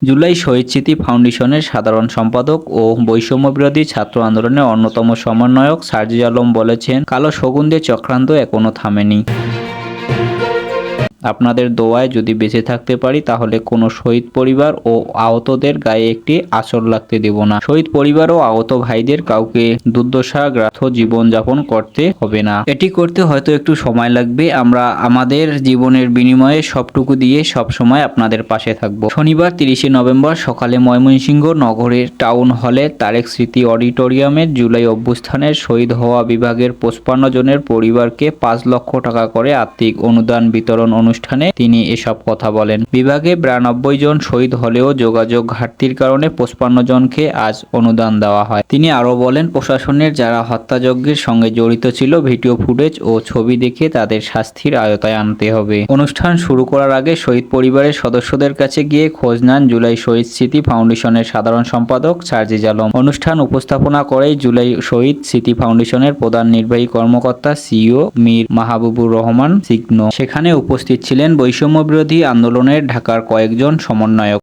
জুলাই শহীদ স্মৃতি ফাউন্ডেশনের সাধারণ সম্পাদক ও বৈষম্যবিরোধী ছাত্র আন্দোলনের অন্যতম সমন্বয়ক সার্জিস আলম বলেছেন, কালো শগুনদের চক্রান্ত এখনো থামেনি। আপনাদের দোয়ায় যদি বেঁচে থাকতে পারি তাহলে কোনো শহীদ পরিবার ও আহতদের গায়ে একটি আঁচড় লাগতে দেব না। শহীদ পরিবার ও আহত ভাইদের কাউকে দুর্দশাগ্রান্ত জীবন যাপন করতে হবে না। এটি করতে হয়তো একটু সময় লাগবে। আমরা আমাদের জীবনের বিনিময়ে সবটুকু দিয়ে সবসময় আপনাদের পাশে থাকব। শনিবার 30 নভেম্বর সকালে ময়মনসিংহ নগরের টাউন হলে তারেক স্মৃতি অডিটোরিয়ামে জুলাই অভ্যুত্থানের শহীদ হওয়া বিভাগের 55 জনের পরিবারকে 5 লক্ষ টাকা করে আর্থিক অনুদান বিতরণ অনুষ্ঠানে তিনি এসব কথা বলেন। বিভাগে 92 জন শহীদ হলেও যোগাযোগ ঘাটতির কারণে 55 জনকে আজ অনুদান দেওয়া হয়। তিনি আরো বলেন, প্রশাসনের যারা হত্যাযজ্ঞের সঙ্গে জড়িত ছিল ভিডিও ফুটেজ ও ছবি দেখে তাদের শাস্তির আওতায় আনতে হবে। অনুষ্ঠান শুরু করার আগে শহীদ পরিবারের সদস্যদের কাছে গিয়ে খোঁজ নেন জুলাই শহীদ স্মৃতি ফাউন্ডেশনের সাধারণ সম্পাদক সার্জিস আলম। অনুষ্ঠান উপস্থাপনা করেই জুলাই শহীদ স্মৃতি ফাউন্ডেশনের প্রধান নির্বাহী কর্মকর্তা সিইও মীর মাহবুবুর রহমান সিগনো। সেখানে উপস্থিত ছিলেন বৈষম্য বিরোধী আন্দোলনের ঢাকার কয়েকজন সমন্বয়ক।